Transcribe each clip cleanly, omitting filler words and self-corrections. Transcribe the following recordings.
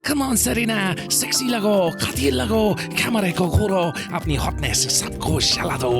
Come on Serena, sexy लगो, खतीर लगो, कैमरे को घूरो, अपनी हॉटनेस से सबको जला दो।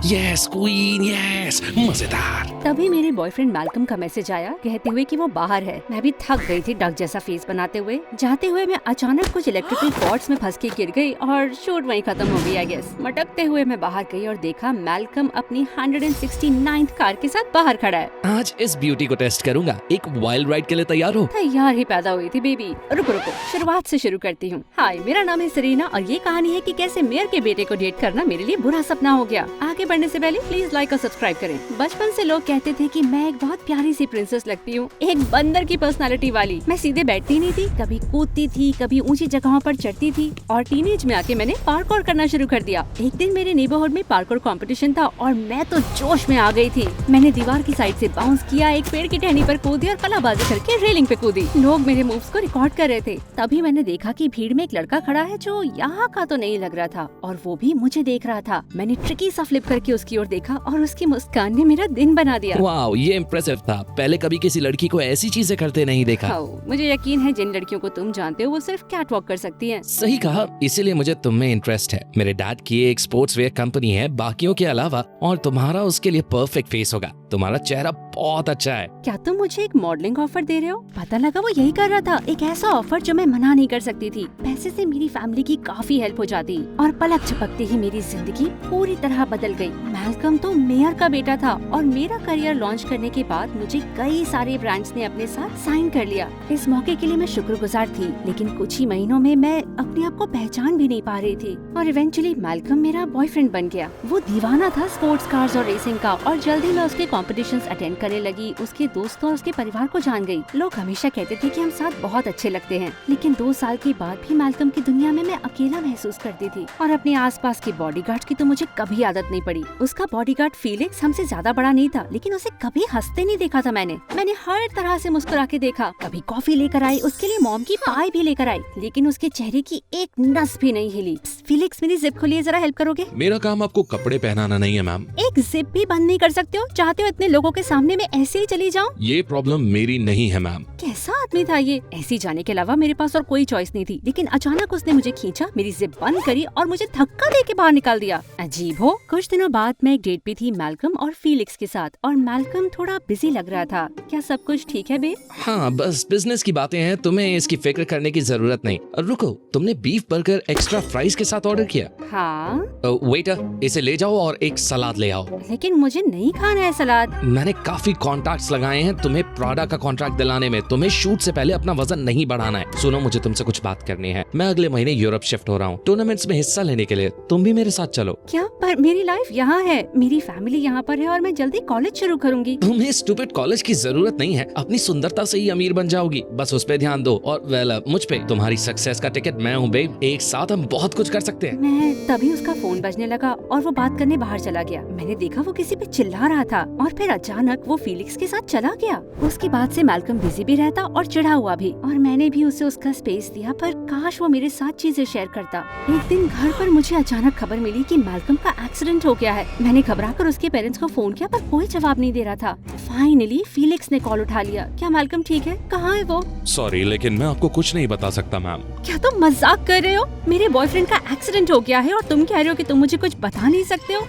यस क्वीन, यस, मजेदार। तभी मेरे बॉयफ्रेंड मैल्कम का मैसेज आया कहते हुए कि वो बाहर है। मैं भी थक गई थी डक जैसा फेस बनाते हुए। जाते हुए मैं अचानक कुछ इलेक्ट्रिकल कॉर्ड्स में फंस के गिर गई और शूट वहीं खत्म हो गई आई गेस। मटकते हुए मैं बाहर गई और देखा मैल्कम अपनी 169th कार के साथ बाहर खड़ा है। आज इस ब्यूटी को टेस्ट करूंगा। एक वाइल्ड राइड के लिए तैयार हो? तैयार ही पैदा हुई थी बेबी। रुको शुरुआत से शुरू करती हूँ। हाय, मेरा नाम है सरीना और ये कहानी है कि कैसे मेयर के बेटे को डेट करना मेरे लिए बुरा सपना हो गया। आगे बढ़ने से पहले प्लीज लाइक और सब्सक्राइब करें। बचपन से लोग कहते थे कि मैं एक बहुत प्यारी सी प्रिंसेस लगती हूँ, एक बंदर की पर्सनालिटी वाली। मैं सीधे बैठती नहीं थी, कभी कूदती थी, कभी ऊंची जगहों पर चढ़ती थी और टीनेज में आके मैंने पार्कोर करना शुरू कर दिया। एक दिन मेरे नेबरहुड में पार्कोर कंपटीशन था और मैं तो जोश में आ गई थी। मैंने दीवार की साइड से बाउंस किया, एक पेड़ की टहनी पर कूदी और कलाबाजी करके रेलिंग पे कूदी। लोग मेरे मूव्स को रिकॉर्ड कर रहे थे। तभी मैंने देखा कि भीड़ में एक लड़का खड़ा है जो यहाँ का तो नहीं लग रहा था और वो भी मुझे देख रहा था। मैंने ट्रिकी सा फ्लिप करके उसकी ओर देखा और उसकी मुस्कान ने मेरा दिन बना दिया। वाओ, ये इम्प्रेसिव था। पहले कभी किसी लड़की को ऐसी चीजें करते नहीं देखा। मुझे यकीन है जिन लड़कियों को तुम जानते हो वो सिर्फ कैट वॉक कर सकती हैं। सही कहा, इसीलिए मुझे तुम में इंटरेस्ट है। मेरे डैड की एक स्पोर्ट्स वेयर कंपनी है बाकियों के अलावा, और तुम्हारा उसके लिए परफेक्ट फेस होगा। तुम्हारा चेहरा बहुत अच्छा है। क्या तुम मुझे एक मॉडलिंग ऑफर दे रहे हो? पता लगा वो यही कर रहा था, एक ऐसा ऑफर जो मैं मना नहीं कर सकती थी। पैसे से मेरी फैमिली की काफी हेल्प हो जाती और पलक झपकते ही मेरी जिंदगी पूरी तरह बदल गई। मैल्कम तो मेयर का बेटा था और मेरा करियर लॉन्च करने के बाद मुझे कई सारे ब्रांड्स ने अपने साथ साइन कर लिया। इस मौके के लिए मैं शुक्रगुजार थी, लेकिन कुछ ही महीनों में मैं अपने आप को पहचान भी नहीं पा रही थी और इवेंचुअली मैल्कम मेरा बॉयफ्रेंड बन गया। वो दीवाना था स्पोर्ट्स कार्स और रेसिंग का और जल्दी मैं उसके कॉम्पिटिशन्स अटेंड करने लगी। उसके दोस्तों और उसके परिवार को जान गई। लोग हमेशा कहते थे कि हम साथ बहुत अच्छे लगते हैं, लेकिन 2 साल के बाद भी मैल्कम की दुनिया में मैं अकेला महसूस करती थी और अपने आसपास के बॉडीगार्ड्स की तो मुझे कभी आदत नहीं पड़ी। उसका बॉडीगार्ड फीलिक्स हमसे ज्यादा बड़ा नहीं था, लेकिन उसे कभी हंसते नहीं देखा था मैंने हर तरह से मुस्कुरा के देखा। कभी कॉफी लेकर आई, उसके लिए मॉम की पाई भी लेकर आई, लेकिन उसके चेहरे की एक नस भी नहीं हिली। फीलिक्स, मेरी जिप खोलिए, जरा हेल्प करोगे? मेरा काम आपको कपड़े पहनाना नहीं है मैम। एक जिप भी बंद नहीं कर सकते हो? चाहते हो इतने लोगों के सामने मैं ऐसे ही चली जाऊँ? ये प्रॉब्लम मेरी नहीं है मैम। कैसा आदमी था ये? ऐसे जाने के अलावा मेरे पास और कोई चॉइस नहीं थी, लेकिन अचानक उसने मुझे खींचा, मेरी जिप बंद करी और मुझे धक्का देके बाहर निकाल दिया। अजीब हो। कुछ दिनों बाद मैं एक डेट पे थी मैल्कम और फीलिक्स के साथ और मैल्कम थोड़ा बिजी लग रहा था। क्या सब कुछ ठीक है बे? हाँ, बस बिजनेस की बातें हैं, तुम्हें इसकी फिक्र करने की जरूरत नहीं। रुको, तुमने बीफ बर्गर एक्स्ट्रा फ्राइज के साथ ऑर्डर किया? हाँ। वेटर, इसे ले जाओ और एक सलाद ले आओ। लेकिन मुझे नहीं खाना है सलाद। मैंने काफी कॉन्ट्रैक्ट्स लगाए हैं तुम्हें प्राडा का कॉन्ट्रैक्ट दिलाने में। तुम्हें शूट से पहले अपना वजन नहीं बढ़ाना है। सुनो, मुझे तुमसे कुछ बात करनी है। मैं अगले महीने यूरोप शिफ्ट हो रहा हूँ टूर्नामेंट्स में हिस्सा लेने के लिए। तुम भी मेरे साथ चलो। क्या? पर मेरी लाइफ यहाँ है, मेरी फैमिली यहाँ पर है और मैं जल्दी कॉलेज शुरू करूँगी। तुम्हें स्टूपिड कॉलेज की जरूरत नहीं है। अपनी सुंदरता से ही अमीर बन जाओगी, बस उस पे ध्यान दो। और वेल, मुझ पे। तुम्हारी सक्सेस का टिकट मैं हूँ बेब। एक साथ हम बहुत कुछ कर सकते हैं। मैं तभी उसका फोन बजने लगा और वो बात करने बाहर चला गया। मैंने देखा वो किसी पे चिल्ला रहा था और फिर अचानक वो फीलिक्स के साथ चला गया। उसके बाद से मैल्कम बिजी भी रहता और चिढ़ा हुआ भी, और मैंने भी उसे उसका स्पेस दिया, पर काश वो मेरे साथ चीजें शेयर करता। एक दिन घर पर मुझे अचानक खबर मिली कि मैल्कम का एक्सीडेंट हो गया है। मैंने घबराकर उसके पेरेंट्स को फोन किया, पर कोई जवाब नहीं दे रहा था। फाइनली फीलिक्स ने कॉल उठा लिया। क्या मैल्कम ठीक है? कहाँ है वो? सॉरी, लेकिन मैं आपको कुछ नहीं बता सकता मैम। क्या तुम मजाक कर रहे हो? मेरे बॉयफ्रेंड का एक्सीडेंट हो गया है और तुम कह रहे हो कि तुम मुझे कुछ बता नहीं सकते हो?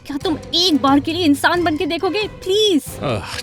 क्या तुम एक बार के लिए इंसान बन के देखोगे प्लीज?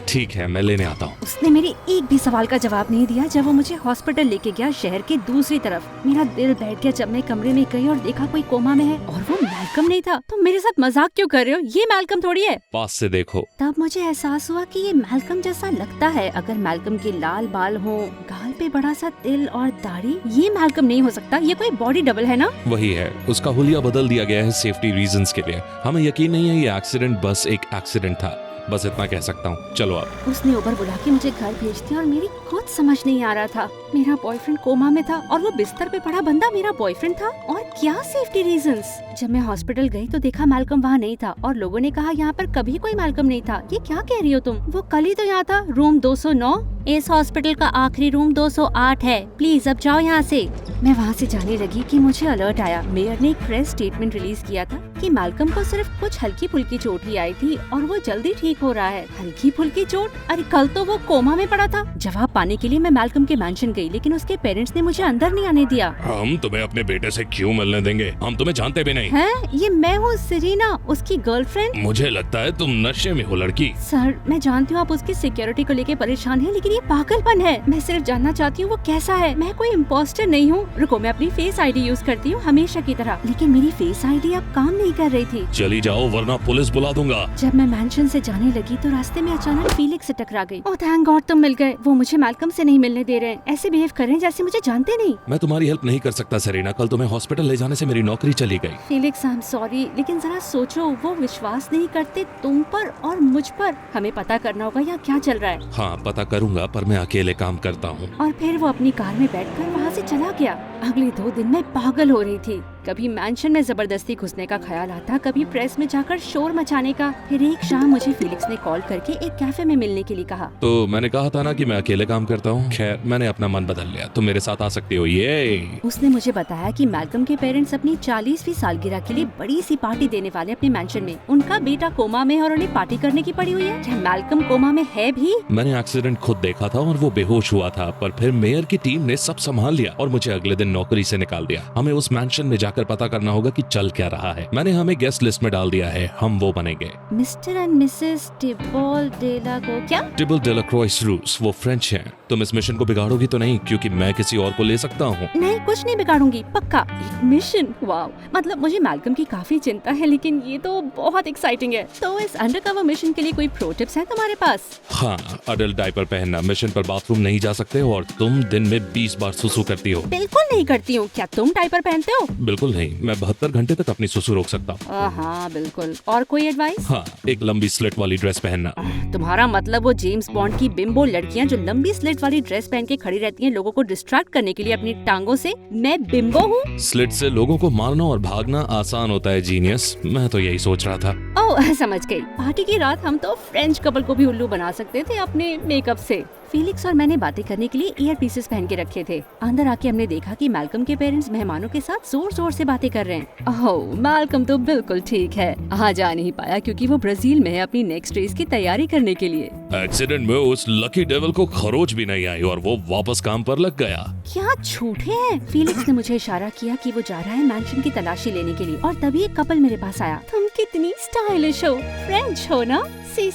ठीक है, मैं लेने आता हूँ। उसने मेरे एक भी सवाल का जवाब नहीं दिया जब वो मुझे हॉस्पिटल लेके गया शहर के दूसरी तरफ। मेरा दिल बैठ गया जब मैं कमरे में गई और देखा कोई कोमा में है और वो मैल्कम नहीं था। तुम मेरे साथ मजाक क्यों कर रहे हो? ये मैल्कम थोड़ी है। पास से देखो। तब मुझे एहसास हुआ कि ये मैल्कम जैसा लगता है। अगर मैल्कम के लाल बाल हो, गाल पे बड़ा सा तिल और दाढ़ी, ये मैल्कम नहीं हो सकता। ये कोई बॉडी डबल है ना? वही है, उसका हुलिया बदल दिया गया है सेफ्टी रीजंस के लिए। हमें यकीन नहीं है ये एक्सीडेंट बस एक एक्सीडेंट था। बस इतना कह सकता हूँ। चलो आप। उसने उबर बुला के मुझे घर भेज दिया और मेरी खुद समझ नहीं आ रहा था। मेरा बॉयफ्रेंड कोमा में था और वो बिस्तर पे पड़ा बंदा मेरा बॉयफ्रेंड था। और क्या सेफ्टी रीजंस? जब मैं हॉस्पिटल गई तो देखा मैल्कम वहाँ नहीं था और लोगों ने कहा यहाँ पर कभी कोई मैल्कम नहीं था। ये क्या कह रही हो तुम? वो कल ही तो यहाँ था, रूम 209। इस हॉस्पिटल का आखिरी रूम 208 है। प्लीज अब जाओ यहाँ से। मैं वहाँ से जाने लगी कि मुझे अलर्ट आया। मेयर ने एक प्रेस स्टेटमेंट रिलीज किया था कि मैल्कम को सिर्फ कुछ हल्की फुल्की चोट ही आई थी और वो जल्दी ठीक हो रहा है। हल्की फुल्की चोट? अरे कल तो वो कोमा में पड़ा था। जवाब पाने के लिए मैं मैल्कम के मैंशन गई, लेकिन उसके पेरेंट्स ने मुझे अंदर नहीं आने दिया। हम तुम्हें अपने बेटे से क्यों मिलने देंगे? हम तुम्हें जानते भी नहीं। हैं? ये मैं हूँ सेरेना, उसकी गर्लफ्रेंड। मुझे लगता है तुम नशे में हो लड़की। सर, मैं जानती हूँ आप उसकी सिक्योरिटी को लेके परेशान हैं, लेकिन ये पागलपन है। मैं सिर्फ जानना चाहती हूँ वो कैसा है। मैं कोई इम्पोस्टर नहीं हूँ। रुको, मैं अपनी फेस आईडी यूज करती हूँ हमेशा की तरह, लेकिन मेरी फेस आईडी अब काम नहीं कर रही थी। चली जाओ वरना पुलिस बुला दूंगा। जब मैं मैंशन से जाने लगी तो रास्ते में अचानक फीलिक्स से टकरा गई। ओह थैंक गॉड तुम मिल गए। वो मुझे मैल्कम से नहीं मिलने दे रहे हैं। ऐसे बिहेव कर रहे हैं जैसे मुझे जानते नहीं। मैं तुम्हारी हेल्प नहीं कर सकता सेरेना। कल तुम्हें हॉस्पिटल ले जाने से मेरी नौकरी चली गई। फीलिक्स आई एम सॉरी, लेकिन जरा सोचो, वो विश्वास नहीं करते तुम पर और मुझ पर। हमें पता करना होगा यहाँ क्या चल रहा है। हाँ पता करूंगा, पर मैं अकेले काम करता हूँ। और फिर वो अपनी कार में बैठकर वहाँ से चला गया। अगले 2 दिन मैं पागल हो रही थी। कभी मैंशन में जबरदस्ती घुसने का ख्याल आता, कभी प्रेस में जाकर शोर मचाने का। फिर एक शाम मुझे फीलिक्स ने कॉल करके एक कैफे में मिलने के लिए कहा। तो मैंने कहा था ना कि मैं अकेले काम करता हूँ। खैर मैंने अपना मन बदल लिया, तुम मेरे साथ आ सकती हो। ये उसने मुझे बताया कि मैल्कम के पेरेंट्स अपनी 40वीं सालगिरह के लिए बड़ी सी पार्टी देने वाले अपने मैंशन में। उनका बेटा कोमा में और उन्हें पार्टी करने की पड़ी हुई है। क्या मैल्कम कोमा में है भी? मैंने एक्सीडेंट खुद देखा था और वो बेहोश हुआ था, पर फिर मेयर की टीम ने सब संभाल लिया और मुझे अगले दिन नौकरी से निकाल दिया। हमें उस मैंशन में जाकर पता करना होगा कि चल क्या रहा है। मैंने हमें गेस्ट लिस्ट में डाल दिया है, हम वो बनेंगे। मिस्टर एंड मिसेस टिबल डेला को क्या? टिबल डेलाक्रॉइस रूस, वो फ्रेंच हैं। तुम इस मिशन को बिगाड़ोगी तो नहीं, क्योंकि मैं किसी और को ले सकता हूँ। नहीं, कुछ नहीं बिगाड़ूंगी, पक्का। एक मिशन? वाओ, मतलब मुझे मैल्कम की काफी चिंता है, लेकिन ये तो बहुत एक्साइटिंग है। तो इस अंडरकवर मिशन के लिए कोई प्रो टिप्स है तुम्हारे पास? हाँ, अडल्ट डायपर पहनना, मिशन पर बाथरूम नहीं जा सकते हो और तुम दिन में 20 बार सुसु करती हो। बिल्कुल नहीं करती हूँ। क्या तुम डायपर पहनते हो? बिल्कुल नहीं, मैं 72 घंटे तक अपनी सुसु रोक सकता हूँ। हाँ बिल्कुल। और कोई एडवाइस? हाँ, एक लंबी स्लिट वाली ड्रेस पहनना। तुम्हारा मतलब वो जेम्स बॉन्ड की बिम्बो लड़कियाँ जो लंबी स्लिट वाली ड्रेस पहन के खड़ी रहती हैं लोगों को डिस्ट्रैक्ट करने के लिए अपनी टांगों से? मैं बिम्बो हूँ? स्लिट से लोगों को मारना और भागना आसान होता है जीनियस। मैं तो यही सोच रहा था। ओह समझ गई। पार्टी की रात हम तो फ्रेंच कपल को भी उल्लू बना सकते थे अपने मेकअप से। फीलिक्स और मैंने बातें करने के लिए ईयर पीसेस पहन के रखे थे। अंदर आके हमने देखा कि मैल्कम के पेरेंट्स मेहमानों के साथ जोर जोर से बातें कर रहे हैं। ओह, मैल्कम तो बिल्कुल ठीक है, आज आ नहीं पाया क्योंकि वो ब्राजील में है अपनी नेक्स्ट रेस की तैयारी करने के लिए। एक्सीडेंट में उस लकी डेविल को खरोच भी नहीं आई और वो वापस काम पर लग गया। क्या झूठे हैं? फीलिक्स ने मुझे इशारा किया कि वो जा रहा है मैंशन की तलाशी लेने के लिए, और तभी एक कपल मेरे पास आया। तुम कितनी स्टाइलिश हो, फ्रेंच हो ना? सी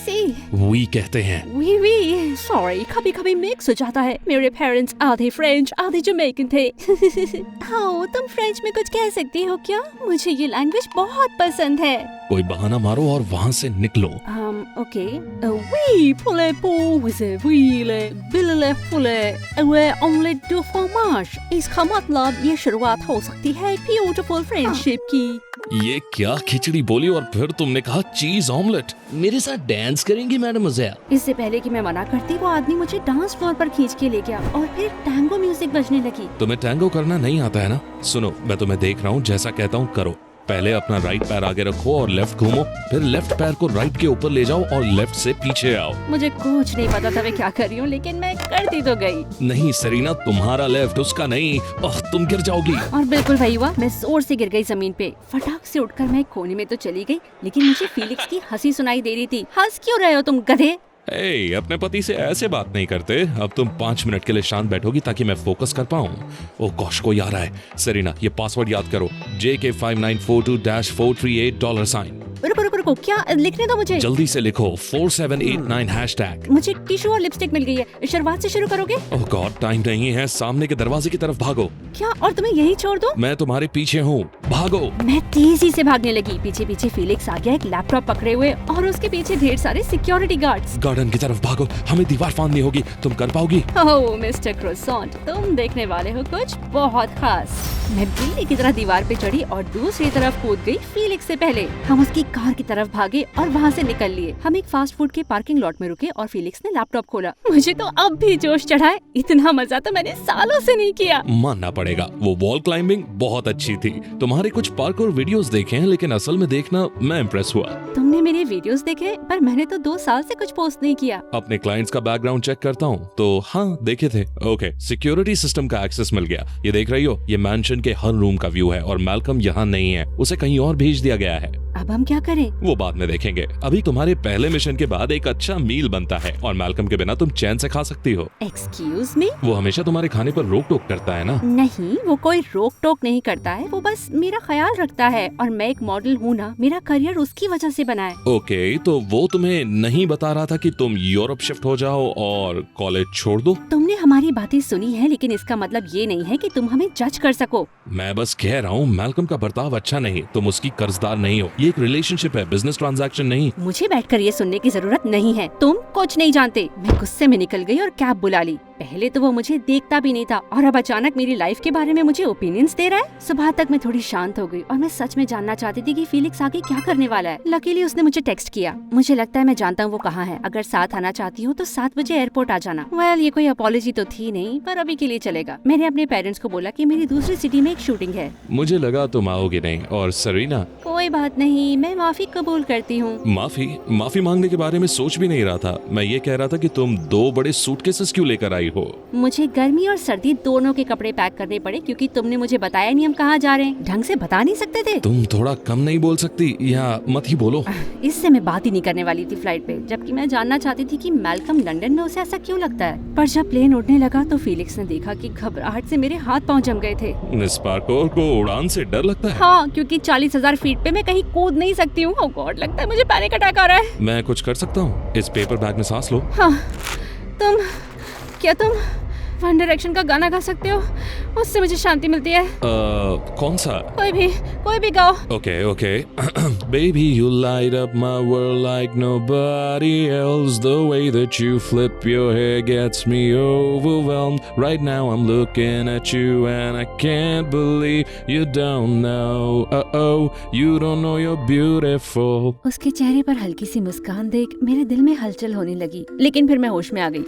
वी कहते हैं। वी सॉरी, कभी कभी मिक्स हो जाता है। मेरे पेरेंट्स आधे फ्रेंच आधे जमैकन थे। हाँ, तुम फ्रेंच में कुछ कह सकती हो क्या? मुझे ये लैंग्वेज बहुत पसंद है। कोई बहाना मारो और वहाँ से निकलो। Okay. Oui, pour vous le बिल्ले फुले वे ऑमलेट दो फ्रोमाज। इसका मतलब ये शुरुआत हो सकती है ब्यूटीफुल फ्रेंडशिप की। ये क्या खिचड़ी बोली और फिर तुमने कहा चीज ऑमलेट। मेरे साथ डांस करेंगी मैडमोज़ेल? इससे पहले कि मैं मना करती, वो आदमी मुझे डांस फ्लोर पर खींच के ले गया और फिर टैंगो म्यूजिक बजने लगी। तुम्हें टैंगो करना नहीं आता है ना? सुनो, मैं तुम्हें देख रहा हूँ, जैसा कहता हूँ करो। पहले अपना राइट पैर आगे रखो और लेफ्ट घूमो, फिर लेफ्ट पैर को राइट के ऊपर ले जाओ और लेफ्ट से पीछे आओ। मुझे कुछ नहीं पता था मैं क्या कर रही हूँ, लेकिन मैं करती तो गई। नहीं सेरीना, तुम्हारा लेफ्ट, उसका नहीं। ओह, तुम गिर जाओगी। और बिल्कुल वही हुआ। मैं जोर से गिर गई जमीन पे। फटाक से उठकर मैं कोने में तो चली गई, लेकिन मुझे फीलिक्स की हंसी सुनाई दे रही थी। हंस क्यों रहे हो तुम गधे? ए, अपने पति से ऐसे बात नहीं करते। अब तुम 5 मिनट के लिए शांत बैठोगी ताकि मैं फोकस कर पाऊँ। ओह गॉश, कोई आ रहा है। सेरीना, ये पासवर्ड याद करो, JK5942-438$। रुको रुको रुको, क्या लिखने दो मुझे। जल्दी से लिखो 4789 हैशटैग। मुझे टिश्यू और लिपस्टिक मिल गई है। शुरुआत से शुरू करोगे? ओह गॉड, टाइम नहीं है। सामने के दरवाजे की तरफ भागो। क्या? और तुम्हें यही छोड़ दूं? मैं तुम्हारे पीछे हूँ, भागो। मैं तेजी से भागने लगी। पीछे पीछे फीलिक्स आ गया, एक लैपटॉप पकड़े हुए, और उसके पीछे ढेर सारे सिक्योरिटी गार्ड्स। गार्डन की तरफ भागो, हमें दीवार फांदनी होगी। तुम कर पाओगी? ओह मिस्टर क्रोसॉन्ट, तुम देखने वाले हो कुछ बहुत खास। मैं बिल्ली की तरह दीवार पे चढ़ी और दूसरी तरफ कूद गई फीलिक्स से पहले। हम उसकी कार की तरफ भागे और वहाँ से निकल लिए। हम एक फास्ट फूड के पार्किंग लॉट में रुके और फीलिक्स ने लैपटॉप खोला। मुझे तो अब भी जोश चढ़ा है। इतना मजा तो मैंने सालों से नहीं किया। मानना पड़ेगा, वो वॉल क्लाइंबिंग बहुत अच्छी थी। तुम्हारे तुम्हारे कुछ पार्कोर वीडियोस देखे हैं, लेकिन असल में देखना मैं इम्प्रेस हुआ। तुमने मेरे वीडियोस देखे, पर मैंने तो 2 साल से कुछ पोस्ट नहीं किया। अपने क्लाइंट्स का बैकग्राउंड चेक करता हूँ तो हाँ देखे थे। ओके, सिक्योरिटी सिस्टम का एक्सेस मिल गया। ये देख रही हो, ये मैंशन के हर रूम का व्यू है और मैल्कम यहाँ नहीं है, उसे कहीं और भेज दिया गया है। अब हम क्या करें? वो बाद में देखेंगे। अभी तुम्हारे पहले मिशन के बाद एक अच्छा मील बनता है और मैल्कम के बिना तुम चैन से खा सकती हो। Excuse me? वो हमेशा तुम्हारे खाने पर रोक टोक करता है ना? नहीं, वो कोई रोक टोक नहीं करता है, वो बस मेरा ख्याल रखता है और मैं एक मॉडल हूँ ना, मेरा करियर उसकी वजह से बना है। ओके, तो वो तुम्हें नहीं बता रहा था कि तुम यूरोप शिफ्ट हो जाओ और कॉलेज छोड़ दो? तुमने हमारी बातें सुनी है, लेकिन इसका मतलब ये नहीं है कि तुम हमें जज कर सको। मैं बस कह रहा हूँ मैल्कम का बर्ताव अच्छा नहीं, तुम उसकी कर्जदार नहीं हो। ये एक रिलेशनशिप है, बिजनेस ट्रांजैक्शन नहीं। मुझे बैठकर ये सुनने की जरूरत नहीं है, तुम कुछ नहीं जानते। मैं गुस्से में निकल गई और कैब बुला ली। पहले तो वो मुझे देखता भी नहीं था और अब अचानक मेरी लाइफ के बारे में मुझे ओपिनियंस दे रहा है। सुबह तक मैं थोड़ी शांत हो गई और मैं सच में जानना चाहती थी कि फीलिक्स आगे क्या करने वाला है। लकीली उसने मुझे टेक्स्ट किया। मुझे लगता है मैं जानता हूँ वो कहाँ है। अगर साथ आना चाहती हूँ तो 7 बजे एयरपोर्ट आ जाना। वेल, ये कोई अपॉलॉजी तो थी नहीं, पर अभी के लिए चलेगा। मैंने अपने पेरेंट्स को बोला कि मेरी दूसरी सिटी में एक शूटिंग है। मुझे लगा तुम आओगे नहीं। और सरीना? कोई बात नहीं, मैं माफी कबूल करती हूँ। माफी मांगने के बारे में सोच भी नहीं रहा था। मैं ये कह रहा था कि तुम 2 बड़े सूटकेसेस क्यों लेकर आई हो? मुझे गर्मी और सर्दी दोनों के कपड़े पैक करने पड़े क्योंकि तुमने मुझे बताया नहीं हम कहाँ जा रहे हैं। ढंग से बता नहीं सकते थे? तुम थोड़ा कम नहीं बोल सकती या मत ही बोलो? इससे मैं बात ही नहीं करने वाली थी फ्लाइट पे, जबकि मैं जानना चाहती थी कि मैल्कम लंदन में उसे ऐसा क्यों लगता है। पर जब प्लेन उड़ने लगा तो फीलिक्स ने देखा कि घबराहट से मेरे हाथ पांव जम गए थे। मिस पार्कोर को उड़ान से डर लगता है? हाँ, क्योंकि 40,000 फीट पे मैं कहीं कूद नहीं सकती हूँ। ओह गॉड, लगता है मुझे पैनिक अटैक आ रहा है। मैं कुछ कर सकता हूँ? इस पेपर बैग में सांस लो। हाँ, तुम वन डायरेक्शन का गाना गा सकते हो? उससे मुझे शांति मिलती है। कौन सा? कोई भी गाओ। Okay. Baby, you light up my world like nobody else. The way that you flip your hair gets me overwhelmed. Right now I'm looking at you and I can't believe you don't know. You don't know you're beautiful. उसके चेहरे पर हल्की सी मुस्कान देख मेरे दिल में हलचल होने लगी, लेकिन फिर मैं होश में आ गई।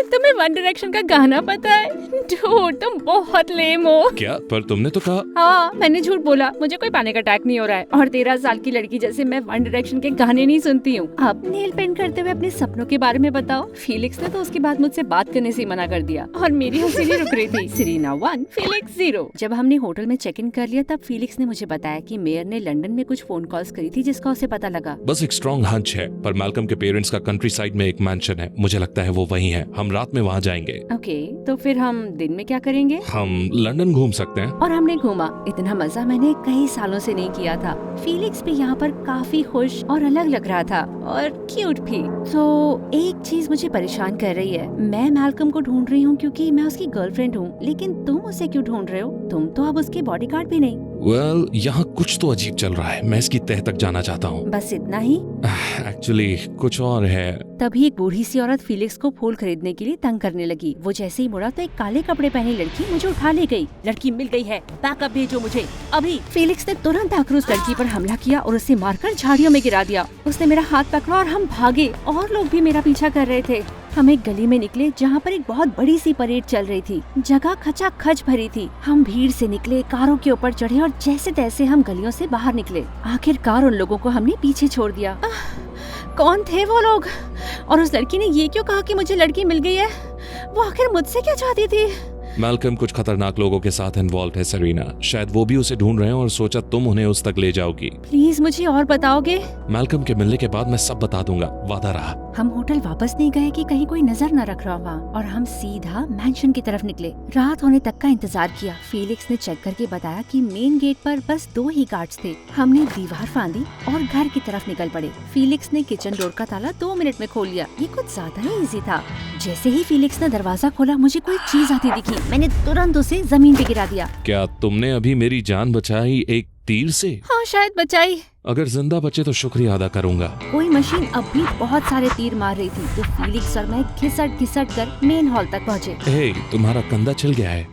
तुम्हें वन डायरेक्शन का गाना पता है? डूड, तुम बहुत लेम हो। क्या? पर तुमने तो कहा। हाँ, मैंने झूठ बोला। मुझे कोई पैनिक अटैक नहीं हो रहा है और 13 साल की लड़की जैसे मैं वन डायरेक्शन के गाने नहीं सुनती हूँ। अब नेल पेंट करते हुए अपने सपनों के बारे में बताओ। फीलिक्स ने तो उसके बाद मुझसे बात करने से मना कर दिया और मेरी हंसी नहीं रुक रही थी। Serena 1, Felix 0। जब हमने होटल में चेक इन कर लिया तब फीलिक्स ने मुझे बताया कि मेयर ने लंदन में कुछ फोन कॉल्स करी थी जिसका उसे पता लगा। बस एक स्ट्रॉन्ग हंच है, पर मैल्कम के पेरेंट्स का कंट्री साइड में एक मैंशन है। मुझे लगता है वो वही है। हम रात में वहाँ जाएंगे। ओके, तो फिर हम दिन में क्या करेंगे? हम लंदन घूम सकते हैं। और हमने घूमा। इतना मजा मैंने कई सालों से नहीं किया था। फीलिक्स भी यहाँ पर काफी खुश और अलग लग रहा था और क्यूट भी। तो एक चीज मुझे परेशान कर रही है। मैं मैल्कम को ढूंढ रही हूँ क्योंकि मैं उसकी गर्लफ्रेंड हूँ, लेकिन तुम उसे क्यों ढूंढ रहे हो? तुम तो अब उसके बॉडीगार्ड भी नहीं। वेल, यहाँ कुछ तो अजीब चल रहा है। मैं इसकी तह तक जाना चाहता हूँ। बस इतना ही? एक्चुअली कुछ और है। तभी एक बूढ़ी सी औरत फीलिक्स को फूल खरीदने के लिए तंग करने लगी। वो जैसे ही मुड़ा तो एक काले कपड़े पहनी लड़की मुझे उठा ले गई। लड़की मिल गई है, बैकअप भेजो मुझे अभी। फीलिक्स ने तुरंत आकर उस लड़की पर हमला किया और उसे मारकर झाड़ियों में गिरा दिया। उसने मेरा हाथ पकड़ा और हम भागे। और लोग भी मेरा पीछा कर रहे थे। हम एक गली में निकले जहाँ पर एक बहुत बड़ी सी परेड चल रही थी। जगह खचाखच भरी थी। हम भीड़ से निकले, कारों के ऊपर चढ़े और जैसे तैसे हम गलियों से बाहर निकले। आखिरकार उन लोगों को हमने पीछे छोड़ दिया। कौन थे वो लोग? और उस लड़की ने ये क्यों कहा कि मुझे लड़की मिल गई है? वो आखिर मुझसे क्या चाहती थी? मैल्कम कुछ खतरनाक लोगों के साथ इन्वॉल्व है सरीना। शायद वो भी उसे ढूंढ रहे हैं और सोचा तुम उन्हें उस तक ले जाओगी। प्लीज मुझे और बताओगे? मैल्कम के मिलने के बाद मैं सब बता दूंगा, वादा रहा। हम होटल वापस नहीं गए कि कहीं कोई नजर न रख रहा वहाँ, और हम सीधा मैंशन की तरफ निकले। रात होने तक का इंतजार किया। फीलिक्स ने चेक करके बताया कि मेन गेट पर बस 2 ही गार्ड्स थे। हमने दीवार फांदी और घर की तरफ निकल पड़े। फीलिक्स ने किचन डोर का ताला 2 मिनट में खोल लिया। ये कुछ ज्यादा ही इजी था। जैसे ही फीलिक्स ने दरवाजा खोला मुझे कोई चीज आती दिखी। मैंने तुरंत उसे जमीन पे गिरा दिया। क्या तुमने अभी मेरी जान बचाई एक तीर से? हाँ, शायद बचाई। अगर जिंदा बचे तो शुक्रिया अदा करूंगा। कोई मशीन अब भी बहुत सारे तीर मार रही थी तो फीलिक्स और मैं घिसट कर मेन हॉल तक पहुँचे। हे, तुम्हारा कंधा छिल गया है।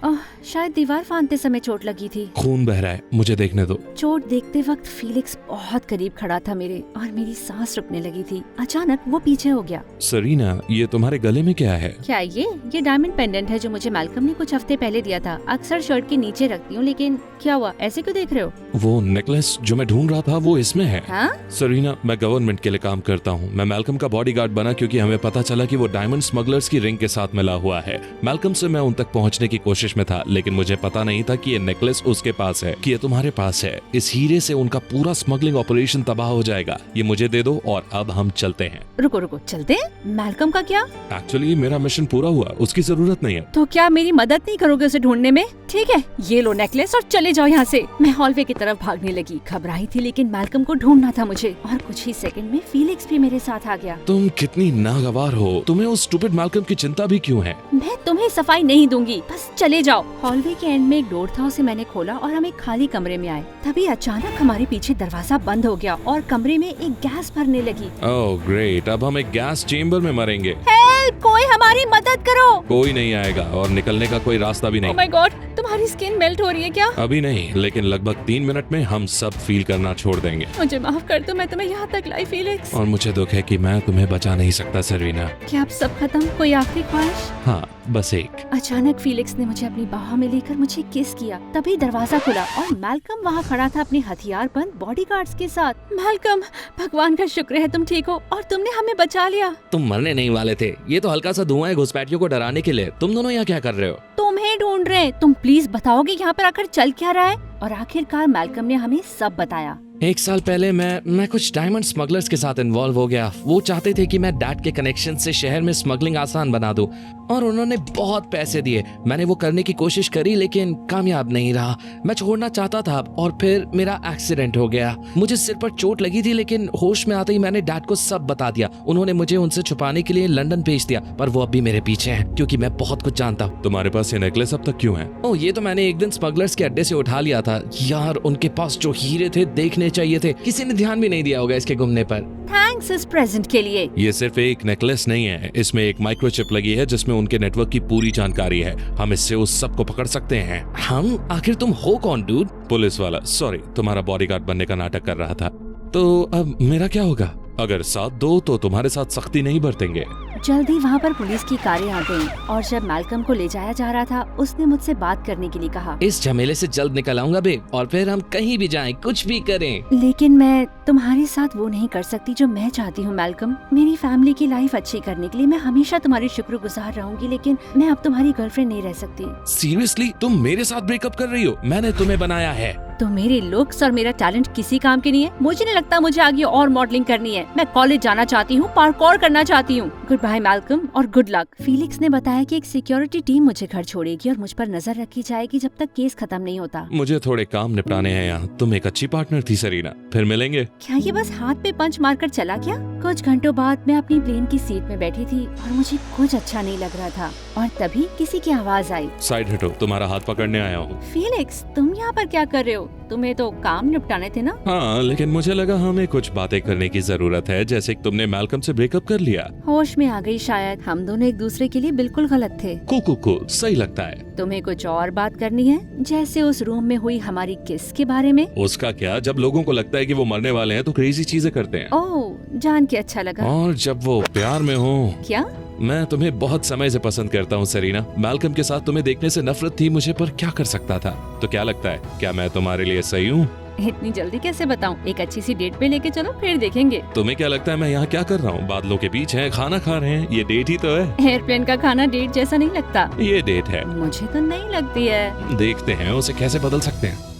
शायद दीवार फांदते समय चोट लगी थी। खून बह रहा है, मुझे देखने दो। चोट देखते वक्त फीलिक्स बहुत करीब खड़ा था मेरे और मेरी सांस रुकने लगी थी। अचानक वो पीछे हो गया। सरीना, ये तुम्हारे गले में क्या है? क्या ये डायमंड पेंडेंट है जो मुझे मैल्कम ने कुछ हफ्ते पहले दिया था। अक्सर शर्ट के नीचे रखती हूँ, लेकिन क्या हुआ, ऐसे क्यों देख रहे हो? वो नेकलेस जो मैं ढूंढ रहा था वो इसमें है। हाँ? सरीना, मैं गवर्नमेंट के लिए काम करता हूँ। मैं मैल्कम का बॉडीगार्ड बना क्योंकि हमें पता चला कि वो डायमंड स्मगलर्स की रिंग के साथ मिला हुआ है। मैल्कम से मैं उन तक पहुँचने की कोशिश में था, लेकिन मुझे पता नहीं था कि ये नेकलेस उसके पास है, कि ये तुम्हारे पास है। इस हीरे से उनका पूरा स्मगलिंग ऑपरेशन तबाह हो जाएगा। ये मुझे दे दो और अब हम चलते हैं। रुको, चलते हैं? मैल्कम का क्या? एक्चुअली मेरा मिशन पूरा हुआ, उसकी जरूरत नहीं है। तो क्या मेरी मदद नहीं करोगे उसे ढूंढने में? ठीक है, ये लो नेकलेस और चले जाओ यहाँ से। मैं हॉलवे की तरफ भागने लगी। घबराई थी, लेकिन मैल्कम को ढूंढना था मुझे। और कुछ ही सेकंड में फीलिक्स भी मेरे साथ आ गया। तुम कितनी नागवार हो। तुम्हें उस स्टूपिड मैल्कम की चिंता भी क्यों है? मैं तुम्हें सफाई नहीं दूंगी, बस चले जाओ। हॉलवे के एंड में एक डोर था, उसे मैंने खोला और हम एक खाली कमरे में आए। तभी अचानक हमारे पीछे दरवाजा बंद हो गया और कमरे में एक गैस भरने लगी। ओह ग्रेट, अब हम एक गैस चेम्बर में मरेंगे। हेल्प, कोई हमारी मदद करो। कोई नहीं आएगा और निकलने का कोई रास्ता भी ओह नहीं। माय गॉड, तुम्हारी स्किन मेल्ट हो रही है क्या? अभी नहीं, लेकिन लगभग 3 मिनट में हम सब फील करना छोड़ देंगे। मुझे माफ कर दो, मैं तुम्हें यहाँ तक लाई फीलिक्स। और मुझे दुख है कि मैं तुम्हें बचा नहीं सकता सरीना। क्या अब सब खत्म? कोई आखिरी ख्वाहिश? हाँ, बस एक। अचानक फीलिक्स ने मुझे अपनी बाहों में लेकर मुझे किस किया। तभी दरवाजा खुला और मैल्कम वहाँ खड़ा था अपने हथियार बंद बॉडीगार्ड्स के साथ। मैल्कम, भगवान का शुक्र है तुम ठीक हो और तुमने हमें बचा लिया। तुम मरने नहीं वाले थे, ये तो हल्का सा धुआं है घुसपैठियों को डराने के लिए। तुम दोनों यहाँ क्या कर रहे हो? तुम्हें ढूंढ रहे हैं। तुम प्लीज बताओगे यहाँ पर आकर चल क्या रहा है? और आखिरकार मैल्कम ने हमें सब बताया। 1 साल पहले मैं कुछ डायमंड स्मगलर्स के साथ इन्वॉल्व हो गया। वो चाहते थे कि मैं डैड के कनेक्शन से शहर में स्मगलिंग आसान बना दूं और उन्होंने बहुत पैसे दिए। मैंने वो करने की कोशिश करी, लेकिन कामयाब नहीं रहा। मैं छोड़ना चाहता था और फिर मेरा एक्सीडेंट हो गया। मुझे सिर पर चोट लगी थी, लेकिन होश में आते ही मैंने डैड को सब बता दिया। उन्होंने मुझे उनसे छुपाने के लिए लंदन भेज दिया, पर वो अब भी मेरे पीछे हैं क्योंकि मैं बहुत कुछ जानता हूँ। तुम्हारे पास ये नेकलेस अब तक क्यों है? ओह, ये तो मैंने एक दिन स्मगलर्स के अड्डे से उठा लिया था। यार, उनके पास जो हीरे थे देखने चाहिए थे। किसी ने ध्यान भी नहीं दिया होगा इसके घूमने पर। थैंक्स इस प्रेजेंट के लिए। ये सिर्फ एक नेकलेस नहीं है, इसमें एक माइक्रोचिप लगी है जिसमें उनके नेटवर्क की पूरी जानकारी है। हम इससे उस सब को पकड़ सकते हैं। हम? आखिर तुम हो कौन डूड? पुलिस वाला। सॉरी, तुम्हारा बॉडीगार्ड बनने का नाटक कर रहा था। तो अब मेरा क्या होगा? अगर साथ दो तो तुम्हारे साथ सख्ती नहीं बरतेंगे। जल्दी वहाँ पर पुलिस की कारें आ गईं और जब मैल्कम को ले जाया जा रहा था, उसने मुझसे बात करने के लिए कहा। इस झमेले से जल्द निकल आऊंगा बे, और फिर हम कहीं भी जाएं, कुछ भी करें। लेकिन मैं तुम्हारे साथ वो नहीं कर सकती जो मैं चाहती हूँ मैल्कम। मेरी फैमिली की लाइफ अच्छी करने के लिए मैं हमेशा तुम्हारी शुक्रगुजार रहूंगी, लेकिन मैं अब तुम्हारी गर्लफ्रेंड नहीं रह सकती। सीरियसली, तुम मेरे साथ ब्रेकअप कर रही हो? मैंने तुम्हें बनाया है। तो मेरे लुक्स और मेरा टैलेंट किसी काम के नहीं है? मुझे नहीं लगता मुझे आगे और मॉडलिंग करनी है। मैं कॉलेज जाना चाहती हूँ, पार्कौर करना चाहती हूँ। गुड बाय मैल्कम और गुड लक। फीलिक्स ने बताया कि एक सिक्योरिटी टीम मुझे घर छोड़ेगी और मुझ पर नजर रखी जाएगी जब तक केस खत्म नहीं होता। मुझे थोड़े काम निपटाने हैं यहाँ। तुम एक अच्छी पार्टनर थी सरीना, फिर मिलेंगे। क्या ये बस हाथ पे पंच मारकर चला गया? कुछ घंटों बाद मैं अपनी प्लेन की सीट में बैठी थी और मुझे कुछ अच्छा नहीं लग रहा था और तभी किसी की आवाज आई। साइड हटो, तुम्हारा हाथ पकड़ने आया हूँ। फीलिक्स, तुम यहाँ पर क्या कर रहे हो? तुम्हें तो काम निपटाने थे ना? हाँ, लेकिन मुझे लगा हमें कुछ बातें करने की जरूरत है, जैसे कि तुमने मैल्कम से ब्रेकअप कर लिया। होश में आ गई शायद। हम दोनों एक दूसरे के लिए बिल्कुल गलत थे। कूल, सही लगता है। तुम्हें कुछ और बात करनी है, जैसे उस रूम में हुई हमारी किस के बारे में? उसका क्या, जब लोगों को लगता है कि वो मरने वाले हैं तो क्रेजी चीजें करते हैं। ओह, जान के अच्छा लगा। और जब वो प्यार में हो। क्या? मैं तुम्हें बहुत समय से पसंद करता हूँ सरीना। मैल्कम के साथ तुम्हें देखने से नफरत थी मुझे, पर क्या कर सकता था। तो क्या लगता है, क्या मैं तुम्हारे लिए सही हूँ? इतनी जल्दी कैसे बताऊं? एक अच्छी सी डेट पे लेके चलो, फिर देखेंगे। तुम्हें क्या लगता है मैं यहाँ क्या कर रहा हूँ? बादलों के बीच हैं, खाना खा रहे हैं, ये डेट ही तो है। एयरप्लेन का खाना डेट जैसा नहीं लगता। ये डेट है। मुझे तो नहीं लगती है। देखते हैं उसे कैसे बदल सकते हैं।